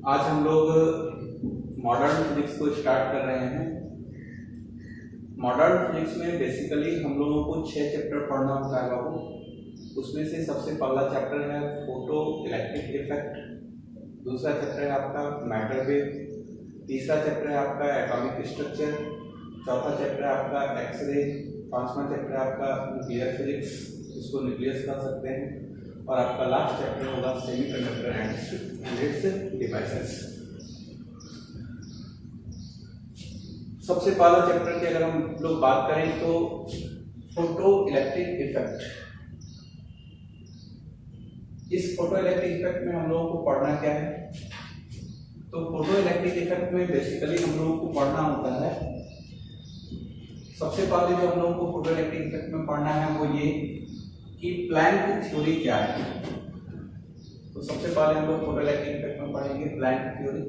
आज हम लोग मॉडर्न फिजिक्स को स्टार्ट कर रहे हैं। मॉडर्न फिजिक्स में बेसिकली हम लोगों को 6 चैप्टर पढ़ना होता है बाबू। उसमें से सबसे पहला चैप्टर है फोटो इलेक्ट्रिक इफेक्ट, दूसरा चैप्टर है आपका मैटर वेव, तीसरा चैप्टर है आपका एटॉमिक स्ट्रक्चर, चौथा चैप्टर है आपका एक्सरे, पांचवा चैप्टर है आपका न्यूक्लियर फिजिक्स, इसको न्यूक्लियस कह सकते हैं, और आपका लास्ट चैप्टर होगा सेमीकंडक्टर एंड इट्स डिवाइसेस। सबसे पहला चैप्टर की अगर हम लोग बात करें तो फोटो इलेक्ट्रिक इफेक्ट। इस फोटो इलेक्ट्रिक इफेक्ट में हम लोगों को पढ़ना क्या है? तो फोटो इलेक्ट्रिक इफेक्ट में बेसिकली हम लोगों को पढ़ना होता है, सबसे पहले जो हम लोगों को फोटो इलेक्ट्रिक इफेक्ट में पढ़ना है वो ये कि प्लैंक थ्योरी क्या है। तो सबसे पहले हम लोग फोटो इलेक्ट्रिक इफेक्ट में पढ़ेंगे प्लैंक थ्योरी।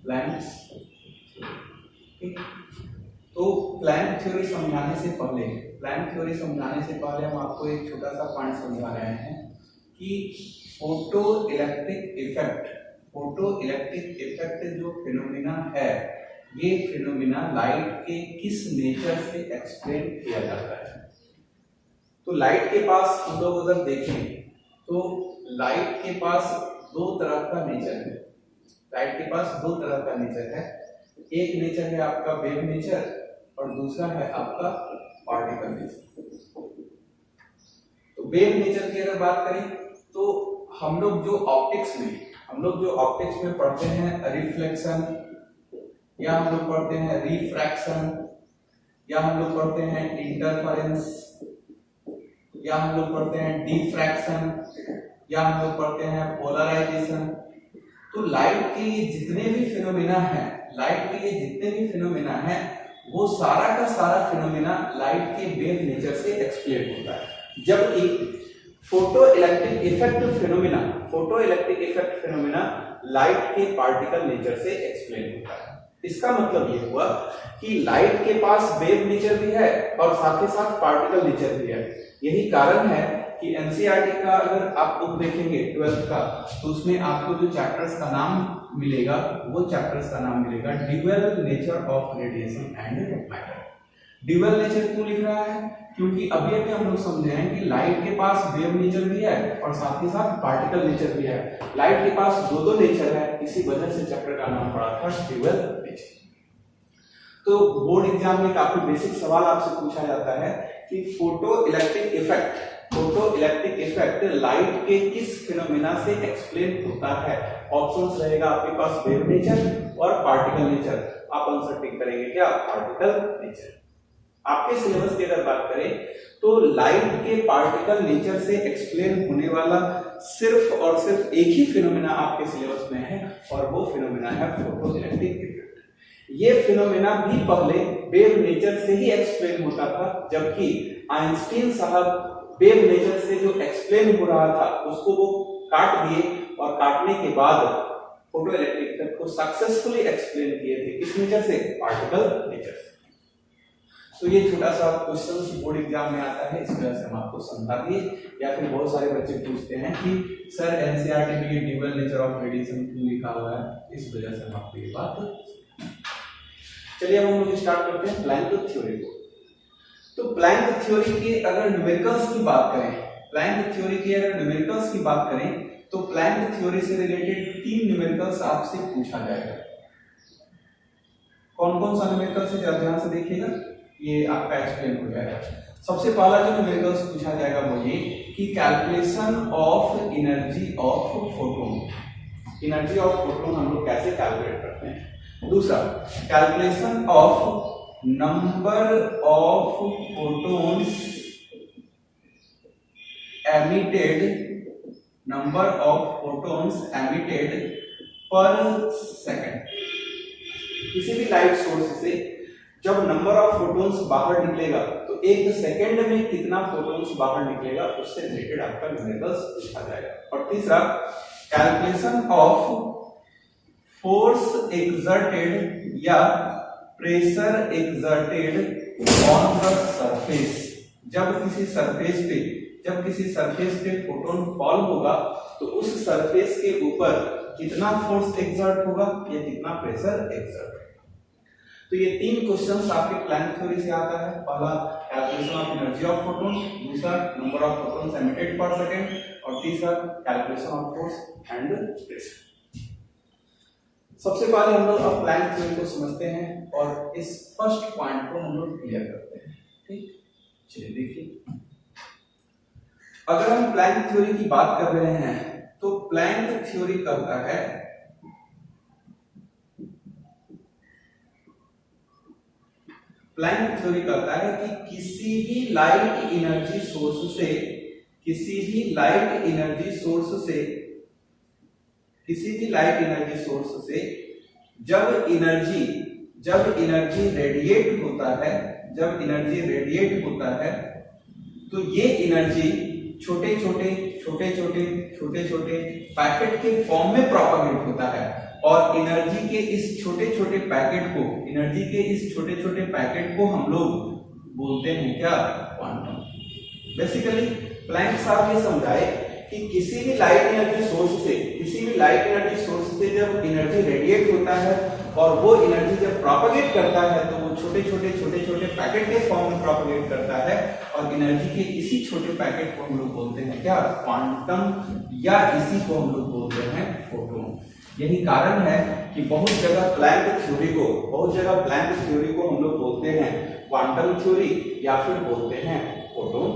प्लैंक्स, तो प्लैंक थ्योरी समझाने से पहले हम आपको एक छोटा सा पॉइंट समझा रहे हैं कि फोटो इलेक्ट्रिक इफेक्ट जो फिनोमिना है, ये फिनोमिना लाइट के किस नेचर से एक्सप्लेन किया जाता है। तो लाइट के पास हम लोग अगर देखें तो लाइट के पास दो तरह का नेचर है। एक नेचर है आपका वेव नेचर और दूसरा है आपका पार्टिकल नेचर। तो वेव नेचर की अगर बात करें तो हम लोग जो ऑप्टिक्स में पढ़ते हैं रिफ्लेक्शन, या हम लोग पढ़ते हैं रिफ्रैक्शन, या हम लोग पढ़ते हैं इंटरफेरेंस, या हम लोग पढ़ते हैं डिफ्रैक्शन, या हम लोग पढ़ते हैं पोलराइजेशन। तो लाइट के ये जितने भी फिनोमिना हैं वो सारा का सारा फिनोमिना लाइट के वेव नेचर से एक्सप्लेन होता है, जबकि photo electric effect phenomena light के पार्टिकल नेचर से एक्सप्लेन होता है। इसका मतलब ये हुआ कि लाइट के पास वेव नेचर भी है और साथ ही साथ पार्टिकल नेचर भी है। यही कारण है कि एनसीईआरटी का अगर आप बुक देखेंगे 12th का, तो उसमें आपको जो चैप्टर्स का नाम मिलेगा वो dual nature of radiation and matter. Dual nature क्यों लिख रहा है? क्योंकि अभी हम लोग समझे हैं कि लाइट के पास वेव नेचर भी है और साथ ही साथ पार्टिकल नेचर भी है। लाइट के पास दो नेचर है, इसी वजह से चैप्टर का नाम पड़ा था ड्यूअल नेचर। तो बोर्ड एग्जाम में काफी बेसिक सवाल आपसे पूछा जाता है कि फोटो इलेक्ट्रिक इफेक्ट लाइट के किस फिनोमिना से एक्सप्लेन होता है। ऑप्शंस रहेगा आपके पास वेव नेचर और पार्टिकल नेचर। आप आंसर टिक करेंगे क्या? Particle nature. आपके सिलेबस की अगर बात करें तो लाइट के पार्टिकल नेचर से एक्सप्लेन होने वाला सिर्फ और सिर्फ एक ही फिनोमिना आपके सिलेबस में है, और वो फिनोमिना है फोटो इलेक्ट्रिक इफेक्ट। ये फिनोमिना भी पहले वेव नेचर से ही एक्सप्लेन होता था, जबकि आइंस्टीन साहब वेव नेचर से जो एक्सप्लेन हो रहा था उसको वो काट दिए, और काटने के बाद फोटो इलेक्ट्रिक इफेक्ट को सक्सेसफुली एक्सप्लेन किए थे। किस नेचर से? पार्टिकल नेचर से। तो ये छोटा सा क्वेश्चन बोर्ड एग्जाम में आता है, इस वजह से हम आपको समझा दिए। या फिर बहुत सारे बच्चे पूछते हैं कि सर एनसीईआरटी में ये ड्यूअल नेचर ऑफ रेडिएशन क्यों लिखा हुआ है, इस वजह से हम आपको ये बात। चलिए अब हम लोग स्टार्ट करते हैं प्लैंक थ्योरी को। तो प्लैंक थ्योरी की अगर न्यूमेरिकल्स की बात करें तो प्लैंक थ्योरी से रिलेटेड 3 न्यूमेरिकल्स आपसे पूछा जाएगा। कौन कौन सा न्यूमेरिकल्स है, ध्यान से देखिएगा, ये आपका एक्सप्लेन हो जाएगा। सबसे पहला जो न्यूमेरिकल्स पूछा जाएगा वो ये कि calculation of energy of photon हम लोग कैसे कैलकुलेट करते हैं। दूसरा, calculation of number of photons emitted per second. किसी भी लाइट सोर्स से जब नंबर ऑफ फोटोन्स बाहर निकलेगा तो एक सेकंड में कितना फोटोन्स बाहर निकलेगा, उससे रिलेटेड आपका न्यूमेरिकल्स पूछा जाएगा। और तीसरा, कैलकुलेशन ऑफ फोर्स एक्सर्टेड या pressure exerted on the surface. जब किसी सरफेस पे जब किसी सरफेस पे फोटोन फॉल होगा तो उस सरफेस के ऊपर कितना फोर्स एक्सर्ट होगा या कितना प्रेशर एक्सर्ट। तो ये तीन क्वेश्चंस आपके प्लैंक थ्योरी से आता है। पहला calculation of energy of photon, दूसरा number of photons emitted per second, और तीसरा calculation of force and pressure. सबसे पहले हम लोग अब प्लैंक थ्योरी को समझते हैं और इस फर्स्ट पॉइंट को हम लोग क्लियर करते हैं। ठीक, चलिए देखिए, अगर हम प्लैंक थ्योरी की बात कर रहे हैं तो प्लैंक थ्योरी कहता है प्लैंक थ्योरी कहता है कि किसी भी लाइट एनर्जी सोर्स से जब एनर्जी रेडिएट होता है तो ये एनर्जी छोटे छोटे पैकेट के फॉर्म में प्रोपागेट होता है, और एनर्जी के इस छोटे छोटे पैकेट को हम लोग बोलते हैं क्या, क्वांटम। बेसिकली प्लैंक साहब ये समझाए कि किसी भी लाइट एनर्जी सोर्स से जब एनर्जी रेडिएट होता है और वो एनर्जी जब प्रोपागेट करता है तो वो छोटे छोटे पैकेट के फॉर्म में प्रोपागेट करता है, और एनर्जी के इसी छोटे पैकेट को हम लोग बोलते हैं क्या, क्वांटम, या इसी को हम लोग बोलते हैं फोटोन। यही कारण है कि बहुत जगह प्लैंक थ्योरी को हम लोग बोलते हैं क्वांटम थ्योरी या फिर बोलते हैं फोटोन।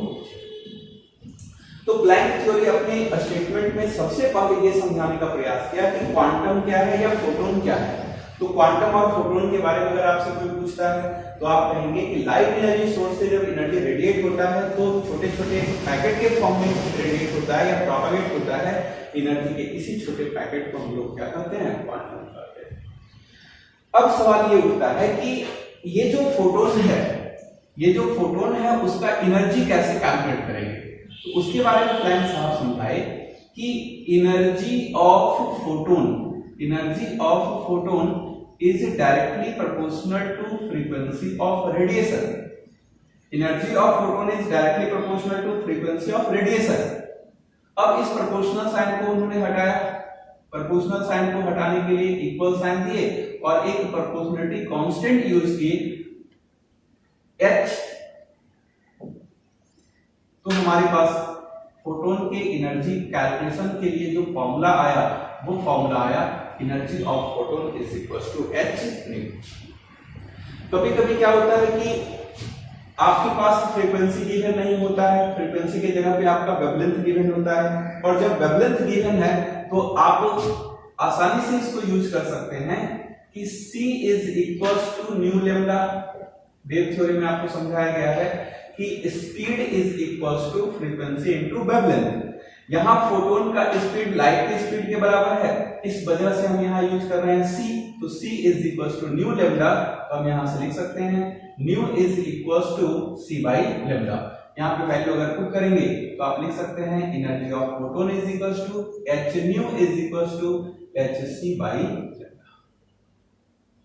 तो प्लैंक थ्योरी अपने स्टेटमेंट में सबसे पहले ये समझाने का प्रयास किया कि क्वांटम क्या है या फोटोन क्या है। तो क्वांटम और फोटोन के बारे में अगर आपसे कोई पूछता है तो आप कहेंगे कि लाइट एनर्जी सोर्स से जब एनर्जी रेडिएट होता है तो छोटे छोटे पैकेट के फॉर्म में रेडिएट होता है या प्रोपागेट होता है, एनर्जी के इसी छोटे पैकेट को हम लोग क्या कहते हैं, क्वांटम कहते हैं। अब सवाल ये उठता है कि ये जो फोटोन है उसका एनर्जी कैसे कैलकुलेट करेंगे। तो उसके बारे में प्लैंक साहब समझाए कि energy of photon is directly proportional to frequency of radiation. Energy of photon is directly proportional to frequency of radiation. अब इस प्रोपोर्शनल साइन को उन्होंने हटाया, प्रोपोर्शनल साइन को हटाने के लिए इक्वल साइन दिए और एक प्रोपोर्शनलिटी कांस्टेंट यूज किए h। तो हमारे पास फोटोन के एनर्जी कैलकुलेशन के लिए जो फॉर्मूला आया वो फॉर्मूला आया energy of photon is equal to h nu. कभी कभी क्या होता है कि आपके पास फ्रीक्वेंसी गिवन नहीं होता है, फ्रीक्वेंसी की जगह पे आपका वेवलेंथ गिवन होता है, और जब वेवलेंथ गिवन है तो आप आसानी से इसको यूज कर सकते हैं कि c is equal to nu lambda. Wave theory में आपको समझाया गया है कि speed is equal to frequency into wavelength. यहां फोटोन का स्पीड लाइट की स्पीड के बराबर है, इस वजह से हम यहां यूज कर रहे हैं c। तो c is equal to nu lambda, तो हम यहां से लिख सकते हैं nu is equal to c by lambda. यहां पे वैल्यू अगर पुट करेंगे तो आप लिख सकते हैं energy of photon is equal to h nu is equal to hc by lambda.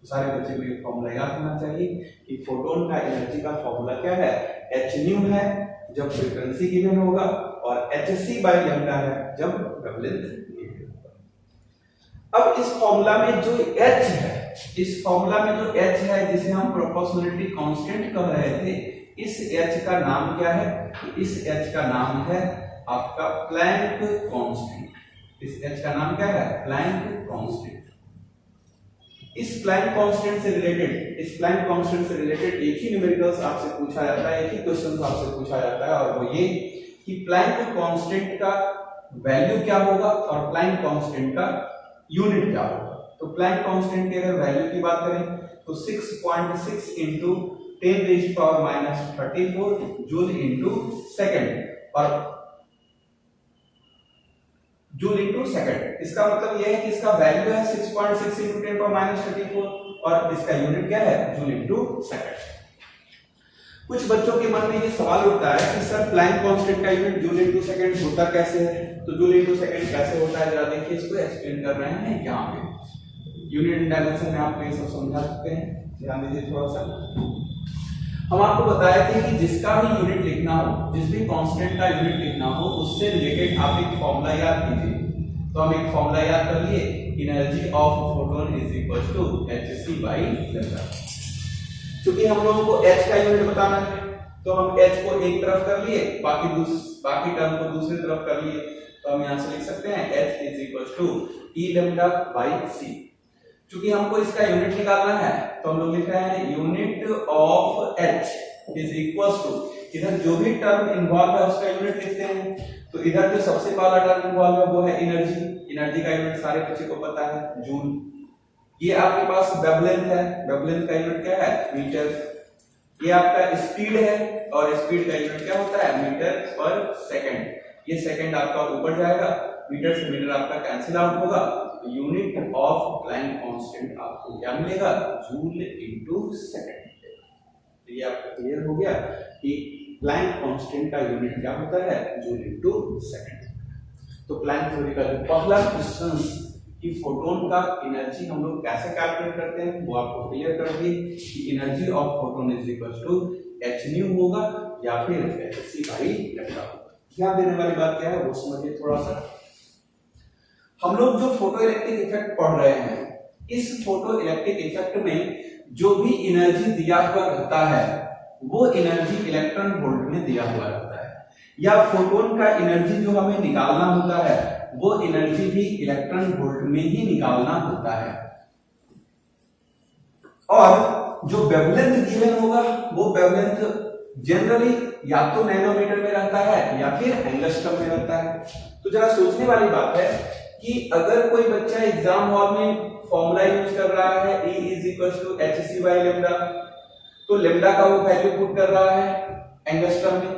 सारे बच्चे को ये फॉर्मूला याद होना चाहिए कि फोटोन का एनर्जी का फॉर्मूला क्या है, h न्यू है जब फ्रीक्वेंसी गिवन होगा और hc बाई लेमडा है जब वेवलेंथ गिवन होगा। अब इस फॉर्मूला में जो h है, जिसे हम प्रोपोर्शनलिटी कांस्टेंट कह रहे थे, इस h का नाम क्या है, इस h का नाम है आपका प्लैंक कांस्टेंट। इस h का नाम क्या है, प्लैंक कांस्टेंट। इस प्लैंक कांस्टेंट से रिलेटेड एक ही न्यूमेरिकल्स आपसे पूछा जाता है, एक ही क्वेश्चन आपसे पूछा जाता है, और वो ये कि प्लैंक कांस्टेंट का वैल्यू क्या होगा और प्लैंक कांस्टेंट का यूनिट क्या होगा। तो प्लैंक कांस्टेंट की अगर वैल्यू की बात करें तो 6.6 into 10 raised to power minus 34 joule into second, और जूल into सेकंड। इसका मतलब यह है कि इसका वैल्यू है 6.6 into 10 power minus 34 और इसका यूनिट क्या है, जूल into सेकंड। कुछ बच्चों के मन में ये सवाल उठता है कि सर प्लैंक कांस्टेंट का यूनिट जूल into सेकंड होता कैसे है। तो जूल into सेकंड कैसे होता है जरा देखिए, इसको एक्सप्लेन कर रहे हैं यहाँ पे। यूनिट डायमेंशन में आपको ये सब समझा चुके हैं, ध्यान दीजिए थोड़ा सा। हम आपको बताए थे कि जिसका भी यूनिट लिखना हो, जिस भी कांस्टेंट का यूनिट लिखना हो, उससे रिलेटेड आप एक फॉर्मूला याद कीजिए। तो हम एक फॉर्मूला याद कर लिए, energy of photon is equal to hc by lambda. क्योंकि हम लोगों को h का यूनिट बताना है, तो हम h को एक तरफ कर लिए, बाकी टर्म को दूसरी तरफ कर लिए। तो हम यहां से लिख सकते हैं h is equal to e lambda by c। क्योंकि हमको इसका यूनिट निकालना है, तो हम लोग लिख रहे हैं unit of h is equal to, इधर जो भी टर्म इन्वॉल्व है उसका यूनिट लिखते हैं। तो इधर जो सबसे पहला टर्म इन्वॉल्व है वो है एनर्जी। एनर्जी का यूनिट सारे बच्चे को पता है, जूल। ये आपके पास वेवलेंथ है, वेवलेंथ का यूनिट क्या है, मीटर। ये आपका स्पीड है, और स्पीड का यूनिट क्या होता है, मीटर पर सेकंड। ये सेकंड आपका ऊपर जाएगा, मीटर से मीटर आपका कैंसिल आउट होगा। यूनिट ऑफ प्लैंक कांस्टेंट आपको क्या मिलेगा, जूल इनटू सेकंड। तो ये आपका क्लियर हो गया कि प्लैंक कांस्टेंट का यूनिट क्या होता है, जूल इनटू सेकंड। तो प्लैंक थ्योरी का जो पहला क्वेश्चन कि फोटोन का एनर्जी हम लोग कैसे कैलकुलेट करते हैं वो आपको क्लियर कर दिए कि energy of photon is equal to h nu होगा या फिर hc बाई लैम्डा होगा। ध्यान देने वाली बात क्या है वो समझिए थोड़ा सा। हम लोग जो फोटो इलेक्ट्रिक इफेक्ट पढ़ रहे हैं, इस फोटो इलेक्ट्रिक इफेक्ट में जो भी एनर्जी दिया हुआ रहता है वो एनर्जी इलेक्ट्रॉन वोल्ट में दिया हुआ रहता है, या फोटोन का एनर्जी जो हमें निकालना होता है वो एनर्जी भी इलेक्ट्रॉन वोल्ट में ही निकालना होता है। और जो वेवलेंथ गिवन होगा वो वेवलेंथ जनरली या तो नैनोमीटर में रहता है या फिर एंगस्ट्रम में रहता है। तो जरा सोचने वाली बात है कि अगर कोई बच्चा एग्जाम हॉल में फॉर्मूला यूज कर रहा है E is equal to hc by lambda, तो लैम्डा का वो वैल्यू पुट कर रहा है एंगस्ट्रम में,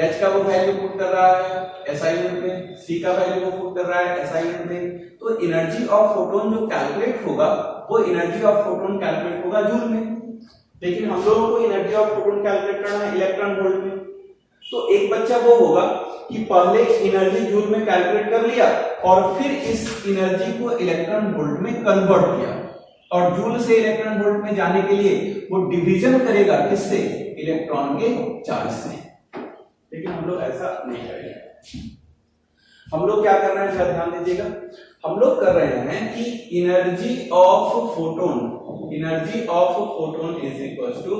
h का वो वैल्यू पुट कर रहा है SI यूनिट में, c का वैल्यू वो पुट कर रहा है SI यूनिट में। तो एनर्जी ऑफ फोटोन जो कैलकुलेट होगा वो एनर्जी ऑफ फोटोन कैलकुलेट होगा जूल में, लेकिन हम लोगों को एनर्जी ऑफ फोटोन कैलकुलेट करना है इलेक्ट्रॉन वोल्ट में। तो एक बच्चा वो होगा कि पहले एनर्जी जूल में कैलकुलेट कर लिया और फिर इस एनर्जी को इलेक्ट्रॉन वोल्ट में कन्वर्ट किया, और जूल से इलेक्ट्रॉन वोल्ट में जाने के लिए वो डिवीजन करेगा किससे, इलेक्ट्रॉन के चार्ज से। लेकिन हम लोग ऐसा नहीं करेंगे। हम लोग क्या कर रहे हैं, जरा ध्यान दीजिएगा। हम लोग कर रहे हैं कि energy of photon is equal to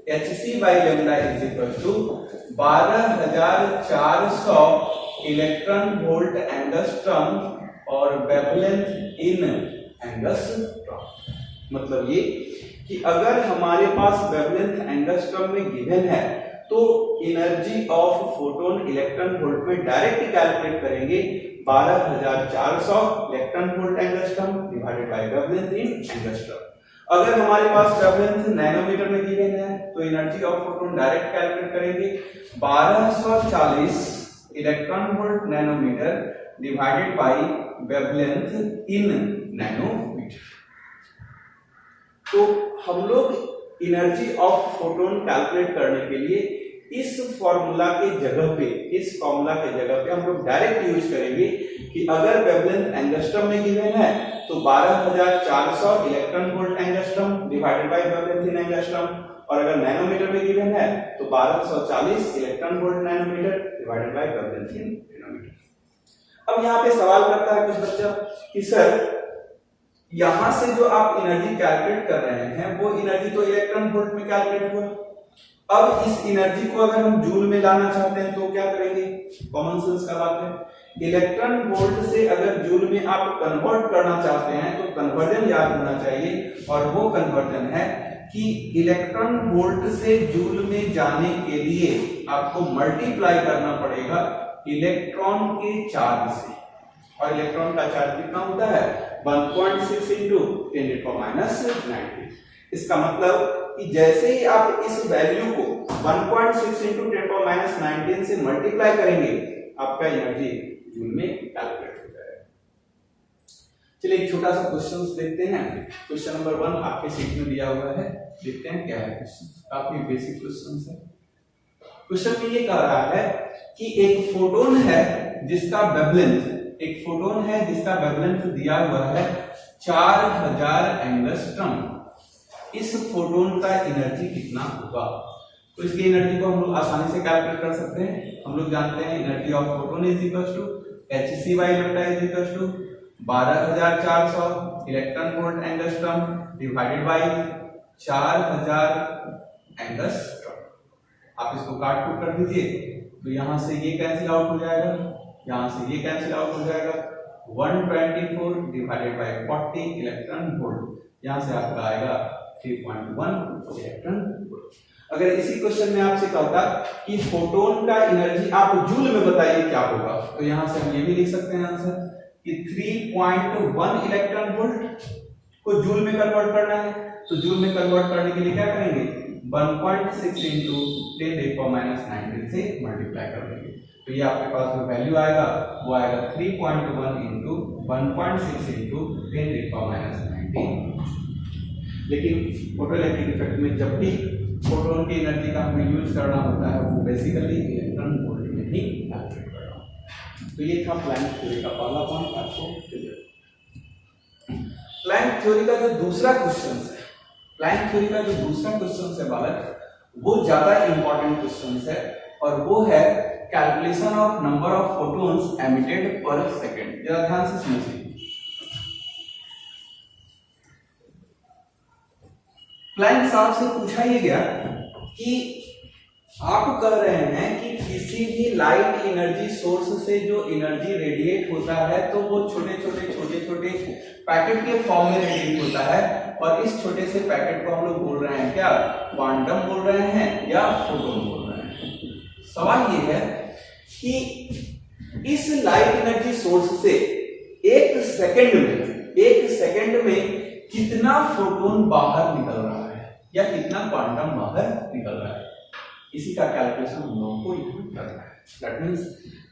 hc by lambda is equal to 12400 electron volt angstrom और वेवलेंथ इन एंगस्ट्रॉम। मतलब ये कि अगर हमारे पास वेवलेंथ एंगस्ट्रॉम में गिवन है तो energy of photon electron volt में डायरेक्ट कैलकुलेट करेंगे 12400 electron volt angstrom divided by wavelength in angstrom. अगर हमारे पास वेवलेंथ नैनोमीटर में गिवन है तो energy of photon direct calculate करेंगे 1240 electron volt nanometre divided by wavelength in nanometre. तो हम लोग एनर्जी ऑफ फोटोन कैलकुलेट करने के लिए इस फॉर्मूला के जगह पे हम लोग डायरेक्ट यूज करेंगे कि अगर वेवलेंथ एंगस्ट्रॉम में गिवन है तो 12400 electron volt angstrom divided by wavelength in angstrom, और अगर नैनोमीटर में गिवन है तो 1240 electron volt nanometre divided by wavelength in nanometre. अब यहाँ पे सवाल करता है कुछ बच्चा कि सर यहां से जो आप एनर्जी कैलकुलेट कर रहे हैं वो एनर्जी तो इलेक्ट्रॉन वोल्ट में कैलकुलेट हुआ, अब इस एनर्जी को अगर हम जूल में लाना चाहते हैं तो क्या करेंगे, कॉमन सेंस का बात है। इलेक्ट्रॉन वोल्ट से अगर जूल में आप कन्वर्ट करना चाहते हैं तो कन्वर्जन याद होना चाहिए, और वो कन्वर्जन है कि इलेक्ट्रॉन वोल्ट से जूल में जाने के लिए आपको मल्टीप्लाई करना पड़ेगा इलेक्ट्रॉन के चार्ज से, और इलेक्ट्रॉन का चार्ज कितना होता है 1.6 into 10⁻⁹। इसका मतलब कि जैसे ही आप इस वैल्यू को 1.6 into 10⁻⁹ से मल्टीप्लाई करेंगे आपका एनर्जी जूल में कैलकुलेट हो जाएगा। चलिए एक छोटा सा क्वेश्चन देखते हैं। क्वेश्चन नंबर 1 आपके शीट में दिया हुआ है, देखते हैं क्या है क्वेश्चन। काफी बेसिक क्वेश्चन है। क्वेश्चन में ये कह रहा है कि एक फोटोन है जिसका वेवलेंथ दिया हुआ है 4000 एंगस्ट्रॉम। इस फोटोन का एनर्जी कितना होगा। तो इसकी एनर्जी को हम लोग आसानी से कैलकुलेट कर सकते हैं। हम लोग जानते हैं energy of photon is equal to hc by lambda is equal to 12400 electron volt angstrom divided by 4000 angstrom. आप इसको काट कूट कर दीजिए तो यहां से ये कैंसिल आउट हो जाएगा, यहां से ये कैंसिल आउट हो जाएगा। 124 डिवाइडेड बाय 40 इलेक्ट्रॉन वोल्ट, यहां से आपका आएगा 3.1 इलेक्ट्रॉन वोल्ट। अगर इसी क्वेश्चन में आपसे कहा होता कि फोटोन का एनर्जी आप जूल में बताइए क्या होगा, तो यहां से हम ये भी लिख सकते हैं आंसर कि 3.1 इलेक्ट्रॉन वोल्ट को जूल में कन्वर्ट करना है। तो जूल में कन्वर्ट करने के लिए क्या करेंगे, 1.6 into 10⁻⁻⁹ से मल्टीप्लाई कर देंगे। तो ये आपके पास जो वैल्यू आएगा वो आएगा 3.1 into 1.6 into 10⁻⁹। लेकिन फोटोइलेक्ट्रिक इफेक्ट में जब भी फोटोन की एनर्जी का हमें यूज करना होता है वो बेसिकली इलेक्ट्रॉन वोल्ट में ही कैलकुलेट करना होता है। तो ये था प्लैंक थ्योरी का पहला पॉइंट आपको क्लियर। प्लैंक थ्योरी का जो दूसरा क्वेश्चन है, प्लैंक थ्योरी का जो दूसरा क्वेश्चन है बालक, वो ज्यादा इंपॉर्टेंट क्वेश्चन है और वो है calculation of number of photons emitted per second. जरा ध्यान से समझिए। प्लैंक साहब से पूछा ये गया कि आप कह रहे हैं कि किसी भी लाइट एनर्जी सोर्स से जो एनर्जी रेडिएट होता है तो वो छोटे छोटे पैकेट के फॉर्म में रेडिएट होता है, और इस छोटे से पैकेट को हम लोग बोल रहे हैं क्या, क्वांटम बोल रहे हैं या फोटोन बोल रहे हैं। सवाल ये है कि इस लाइट एनर्जी सोर्स से एक सेकंड में कितना फोटोन बाहर निकल रहा है या कितना क्वांटम बाहर निकल रहा है, इसी का कैलकुलेशन हम लोगों को यहाँ करना है। दैट मींस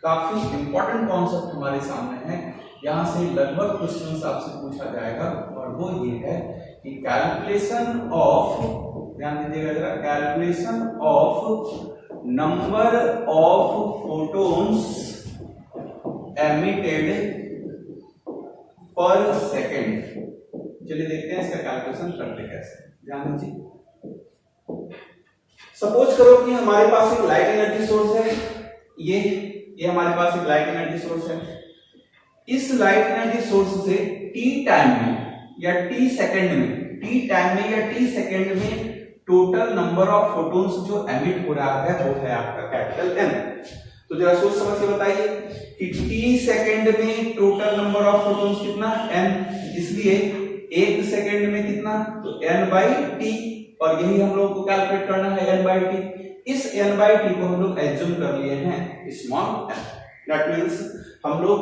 काफी इंपॉर्टेंट कॉन्सेप्ट हमारे सामने है, यहाँ से लगभग क्वेश्चन आपसे पूछा जाएगा, और वो ये है कि कैलकुलेशन ऑफ, ध्यान दीजिएगा जरा, calculation of number of photons emitted per second. चलिए देखते हैं इसका कैलकुलेशन करते कैसे। ध्यान दीजिए, सपोज करो कि हमारे पास एक लाइट एनर्जी सोर्स है, ये हमारे पास एक लाइट एनर्जी सोर्स है। इस लाइट एनर्जी सोर्स से टी टाइम में या टी सेकंड में टोटल नंबर ऑफ फोटॉन्स जो एमिट हो रहा है वो है आपका कैपिटल एन। तो जरा सोच समझ के बताइए कि टी सेकंड में टोटल नंबर ऑफ फोटॉन्स कितना, एन, इसलिए एक सेकंड में कितना, तो n बाई टी, और यही हम लोग को कैलकुलेट करना है n बाई टी। इस n बाई टी को हम लोग एज्यूम कर लिए हैं स्मॉल n। दैट मींस हम लोग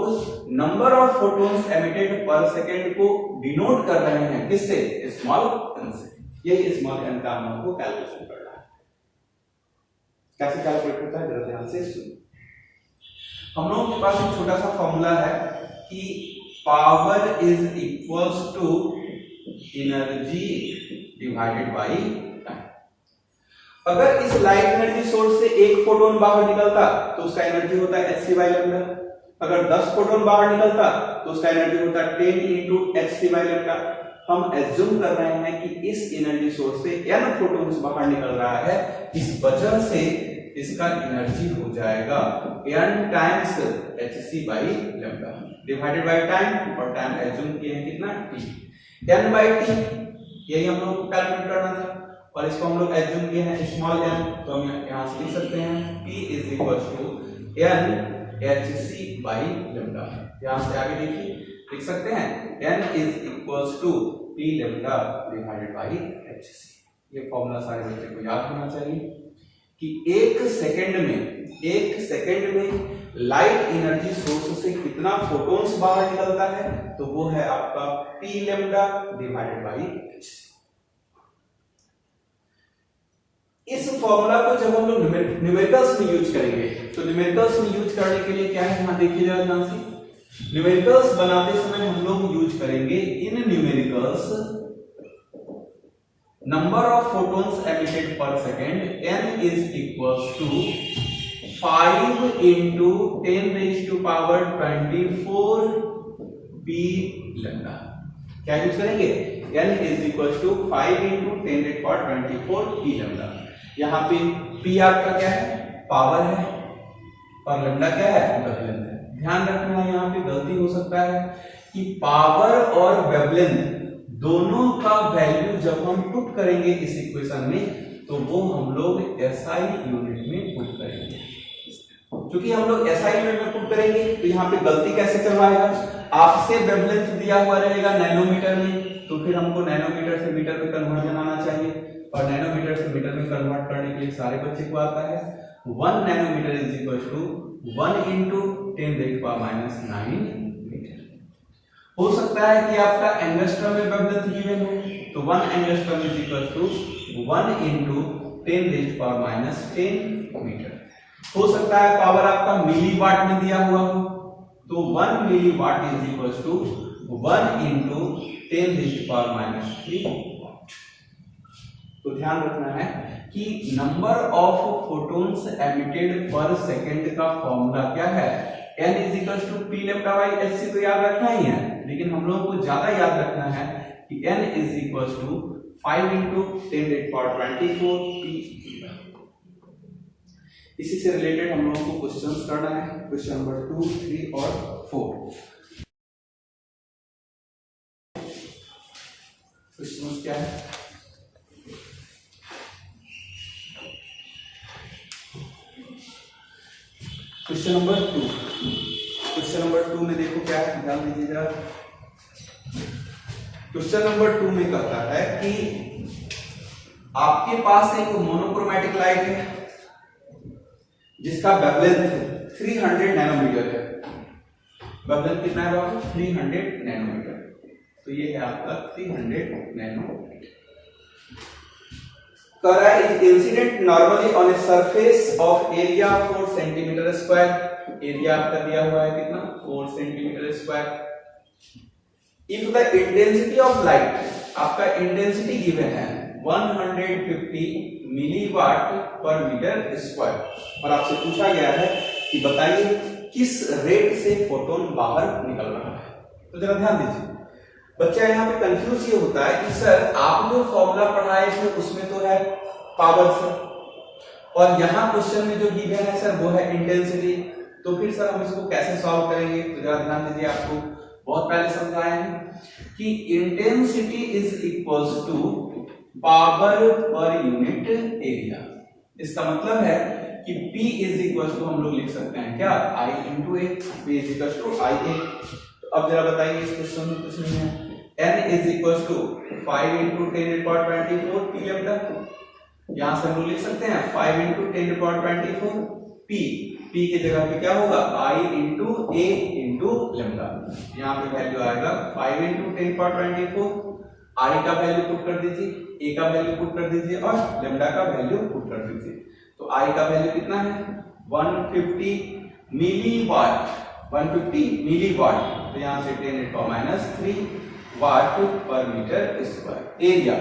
number of photons emitted per second को डिनोट कर रहे हैं किससे, स्मॉल n से। यही स्मॉल n का हम लोग को कैलकुलेशन करना है। कैसे कैलकुलेट होता है जरा ध्यान से सुनिए। हम लोगों के पास एक छोटा सा फॉर्मूला है कि power is equals to energy divided by time. अगर इस लाइट एनर्जी सोर्स से एक फोटोन बाहर निकलता तो उसका एनर्जी होता है hc बाई लैम्डा। अगर 10 फोटोन बाहर निकलता तो उसका एनर्जी होता है 10 into hc बाई लैम्डा। हम एज्यूम कर रहे हैं कि इस एनर्जी सोर्स से n फोटॉन्स बाहर निकल रहा है, इस वजह से इसका एनर्जी हो जाएगा n times hc by lambda divided by time, और टाइम एज्यूम किए हैं कितना, t, n बाई टी, यही हम लोग को कैलकुलेट करना था, और इसको हम लोग एज्यूम किए हैं स्मॉल n। तो हम यहां से लिख सकते हैं p is equal to n hc by lambda. यहां से आगे देखिए लिख सकते हैं n is equal to p lambda divided by hc। ये फॉर्मूला सारे बच्चे को याद होना चाहिए कि एक सेकंड में लाइट एनर्जी सोर्स से कितना फोटॉन्स बाहर निकलता है, तो वो है आपका p lambda divided by h। इस फॉर्मूला को जब हम लोग न्यूमेरिकल्स में यूज करेंगे, तो न्यूमेरिकल्स में यूज करने के लिए क्या है, यहां देखिए जरा ध्यान से। न्यूमेरिकल्स बनाते समय हम लोग यूज करेंगे इन numericals number of photons emitted per second n is equals to 5 into 10 raised to power 24 p lambda. क्या यूज करेंगे, n is equals to 5 into 10 raised to power 24 p lambda. यहाँ पे P आपका क्या है, पावर है, और लैम्डा क्या है, वेवलेंथ है। ध्यान रखना है यहाँ पे गलती हो सकता है कि पावर और वेवलेंथ दोनों का वैल्यू जब हम पुट करेंगे इस इक्वेशन में तो वो हम लोग SI यूनिट में पुट करेंगे। क्योंकि हम लोग SI यूनिट में पुट करेंगे तो यहाँ पे गलती कैसे करवाएगा, आपसे वेवलेंथ दिया हुआ रहेगा नैनोमीटर में, तो फिर हमको नैनोमीटर से मीटर में कन्वर्जन आना चाहिए, और नैनोमीटर से मीटर में कन्वर्ट करने के लिए सारे बच्चे को आता है 1 nanometre is equal to 1 into 10⁻⁹ metre. हो सकता है कि आपका एंगस्ट्रम में वेवलेंथ गिवन हो, तो 1 angstrom is equal to 1 into 10⁻⁻10 metre. हो सकता है पावर आपका मिलीवाट में दिया हुआ हो, तो 1 milliwatt is equal to 1 into 10⁻³ watt. तो ध्यान रखना है कि number of photons emitted per second का फॉर्मूला क्या है, n is equal to P lambda by H C, तो याद रखना ही है, लेकिन हम लोगों को ज्यादा याद रखना है कि n is equal to 5 into 10⁻24 p। इसी से रिलेटेड हम लोगों को क्वेश्चंस करना है, क्वेश्चन नंबर 2, 3 और 4। क्वेश्चन क्या है, क्वेश्चन नंबर 2। क्वेश्चन नंबर 2 में देखो क्या है, ध्यान दीजिए जरा। क्वेश्चन नंबर 2 में कहता है कि आपके पास एक मोनोक्रोमैटिक लाइट है जिसका वेवलेंथ 300 नैनोमीटर है। वेवलेंथ कितना है बाबू, 300 नैनोमीटर। तो ये है आपका 300 nanometre. Is incident normally on a surface of area 4 centimetre square. Area आपका दिया हुआ है कितना, 4 centimetre square. If the intensity of light, आपका इंटेंसिटी गिवन है 150 मिलीवाट पर मीटर स्क्वायर, और आपसे पूछा गया है कि बताइए किस रेट से फोटोन बाहर निकल रहा है। तो जरा ध्यान दीजिए बच्चा, यहाँ पे कंफ्यूज ये होता है कि सर आप जो फॉर्मूला पढ़ाए थे उसमें तो है पावर से, और यहाँ क्वेश्चन में जो गिवन है सर वो है इंटेंसिटी, तो फिर सर हम इसको कैसे सॉल्व करेंगे। तो जरा ध्यान दीजिए, आपको बहुत पहले समझाए हैं कि intensity is equals to power per unit area. इसका मतलब है कि P इज इक्वल टू हम लोग लिख सकते हैं क्या, I into A, P is equal to I A. अब जरा बताइए इस क्वेश्चन में कुछ नहीं है, n is equal to 5 into 10⁻24 p lambda. यहां से हम लोग लिख सकते हैं 5 into 10⁻24 p। p की जगह पे क्या होगा, I into a into lambda. यहां पे वैल्यू आएगा 5 into 10⁻24, I का वैल्यू पुट कर दीजिए, a का वैल्यू पुट कर दीजिए और लैम्डा का वैल्यू पुट कर दीजिए। तो I का वैल्यू कितना है 150 मिलीवाट, 150 मिलीवाट, तो यहां से 10⁻³ वाट पर मीटर स्क्वायर। एरिया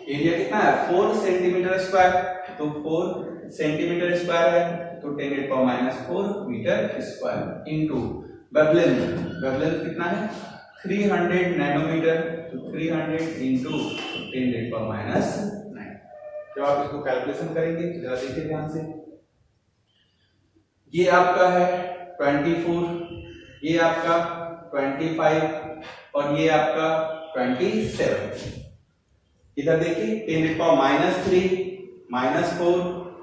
कितना है 4 सेंटीमीटर स्क्वायर, तो 4 सेंटीमीटर स्क्वायर है तो 10⁻⁴ मीटर स्क्वायर इनटू वेवलेंथ कितना है 300 नैनोमीटर, तो 300 into 10⁻⁹। जब आप इसको कैलकुलेशन करेंगे तो जरा देखिए ध्यान से, ये आपका है 24, ये आपका 25 और ये आपका 27। इधर देखिए 10⁻³ -4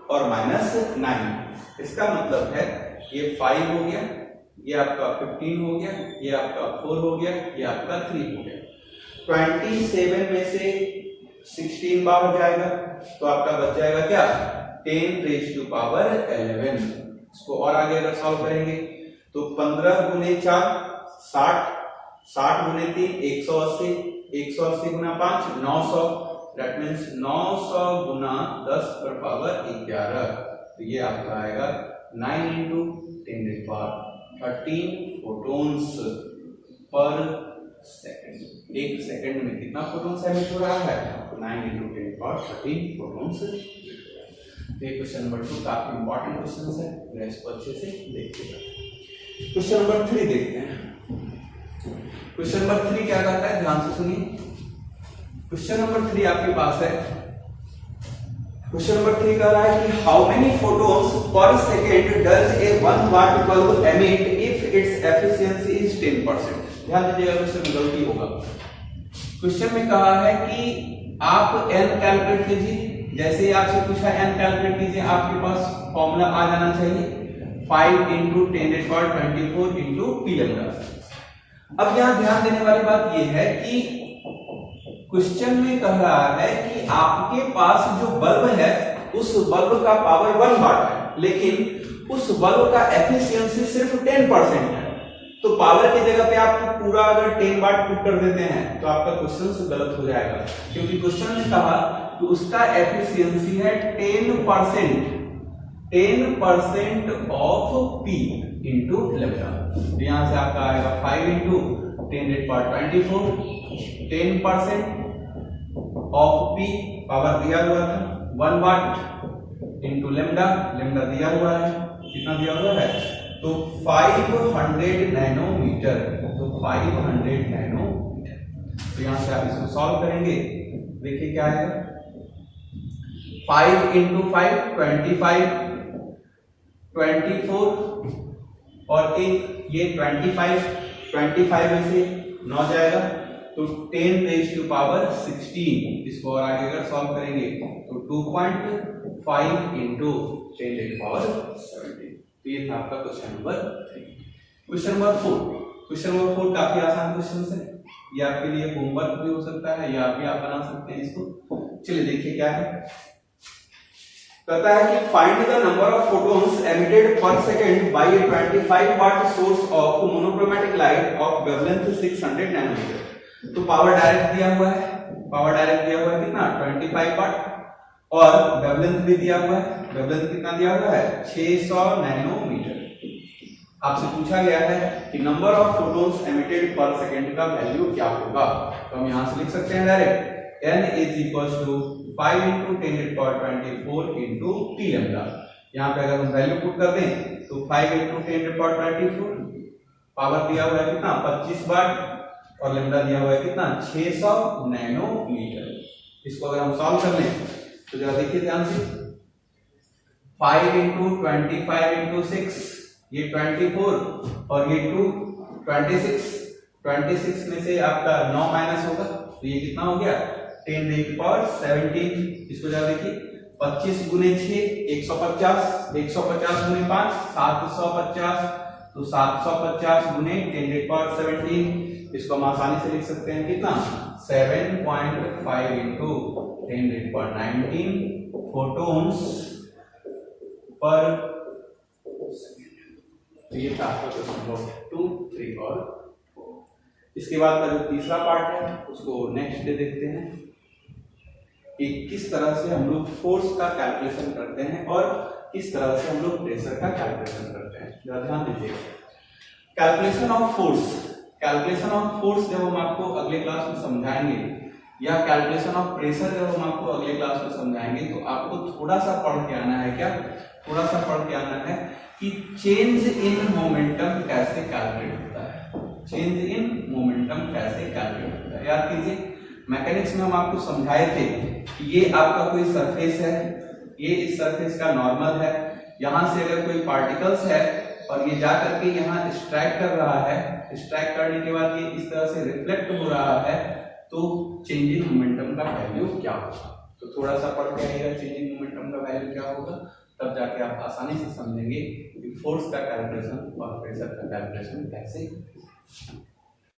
और -9। इसका मतलब है ये 5 हो गया, ये आपका 15 हो गया, ये आपका 4 हो गया, ये आपका 3 हो गया। 27 में से 16 बाहर जाएगा तो आपका बच जाएगा क्या 10⁻11। इसको और आगे अगर सॉल्व करेंगे तो 15 गुने 4 60, 60 गुने 3 180, 180 गुना 5 900, दैट मींस 900 गुना 10 पर पावर 11। तो ये आपका आएगा 9 into 10⁻13 फोटॉन्स पर सेकंड। एक सेकंड में कितना फोटॉन्स एमिट हो रहा है, तो 9 into 10⁻13 फोटॉन्स। ये क्वेश्चन नंबर 2 काफी इंपॉर्टेंट क्वेश्चन है, मैं इसको अच्छे से देखिएगा। क्वेश्चन नंबर 3 देखते हैं। क्वेश्चन नंबर 3 क्या कहता है, ध्यान से सुनिए। क्वेश्चन नंबर 3 आपके पास है क्वेश्चन नंबर 3 कह रहा है कि how many photons per second does a 1 watt bulb emit if its efficiency is 10%। ध्यान दीजिएगा, क्वेश्चन में गलती होगा। क्वेश्चन में कहा है कि आप n कैलकुलेट कीजिए, जैसे ही आपसे पूछा n कैलकुलेट कीजिए, आपके पास फॉर्मूला आ जाना चाहिए 5 × 10⁻24 × p लैम्डा। अब यहाँ ध्यान देने वाली बात यह है कि क्वेश्चन में कह रहा है कि आपके पास जो बल्ब है उस बल्ब का पावर 1 वाट है, लेकिन उस बल्ब का एफिशिएंसी सिर्फ 10% है। तो पावर की जगह पे आप पूरा अगर 10 वाट पुट कर देते हैं तो आपका क्वेश्चन से गलत हो जाएगा, क्योंकि क्वेश्चन ने कहा कि उसका एफिशिएंसी है 10% ऑफ P इंटू लैम्डा। तो यहां से आपका आएगा 5 × 10⁻24 10% ऑफ P, पावर दिया हुआ था 1 वाट इंटू लैम्डा, लैम्डा दिया हुआ है, कितना दिया हुआ है तो 500 नैनोमीटर, तो 500 नैनोमीटर। तो यहां से आप इसको सॉल्व करेंगे, देखिए क्या है 5 × 5 25 24 और एक ये 25 में से 9 जाएगा तो 10⁻16। इसको और आगे अगर सॉल्व करेंगे तो 2.5 × 10⁻17। तो ये था आपका question number 3। Question number 4, question number 4 काफी आसान क्वेश्चन है, ये आपके लिए होमवर्क भी हो सकता है या भी आप बना सकते हैं इसको। चलिए देखिए क्या है, कहता है कि find the number of photons emitted per second by a 25 watt source of monochromatic light of wavelength 600 nanometre. तो पावर डायरेक्ट दिया हुआ है, पावर डायरेक्ट दिया हुआ है कितना 25 वाट, और वेवलेंथ भी दिया हुआ है, वेवलेंथ कितना दिया हुआ है 600 नैनोमीटर। आपसे पूछा गया है कि number of photons emitted per second का वैल्यू क्या होगा। तो हम यहां से लिख सकते हैं डायरेक्ट n = 5 × 10⁻24 × p लैम्डा। यहां पे अगर हम वैल्यू पुट कर दें तो 5 × 10⁻24 पावर दिया हुआ है कितना 25 वाट और लैम्डा दिया हुआ है कितना 600 नैनोमीटर। इसको अगर हम सॉल्व कर लें तो जरा देखिए ध्यान से, 5 × 25 × 6 ये 24 और ये 2 26 में से आपका 9 माइनस होगा तो ये कितना हो गया 10⁻17। इसको जरा देखिए 25 × 6 150, 150 × 5 750, तो 750 × 10⁻17। इसको हम आसानी से लिख सकते हैं कितना 7.5 × 10⁻19 फोटॉन्स पर सेकंड। तो ये था आपका क्वेश्चन नंबर 2, 3 और 4। इसके बाद का जो तीसरा पार्ट है उसको नेक्स्ट डे देखते हैं कि किस तरह से हम लोग फोर्स का कैलकुलेशन करते हैं और किस तरह से हम लोग प्रेशर का कैलकुलेशन करते हैं। जरा ध्यान दीजिए, calculation of force, calculation of force जब हम आपको अगले क्लास में समझाएंगे या कैलकुलेशन ऑफ प्रेशर जब हम आपको अगले क्लास में समझाएंगे तो आपको थोड़ा सा पढ़ के आना है, क्या थोड़ा सा पढ़ के आना है कि चेंज इन मोमेंटम कैसे कैलकुलेट होता है, चेंज इन मोमेंटम कैसे कैलकुलेट होता है। याद कीजिए मैकेनिक्स में हम आपको समझाए थे कि ये आपका कोई सरफेस है, ये इस सरफेस का नॉर्मल है, यहां से अगर कोई पार्टिकल्स है और ये जा करके यहाँ स्ट्राइक कर रहा है, स्ट्राइक करने के बाद ये इस तरह से रिफ्लेक्ट हो रहा है, तो चेंज इन मोमेंटम का वैल्यू क्या होगा। तो थोड़ा सा पढ़ के आइएगा चेंज इन मोमेंटम का वैल्यू क्या होगा, तब जाके आप आसानी से समझेंगे कि फोर्स का कैलकुलेशन और प्रेशर का कैलकुलेशन कैसे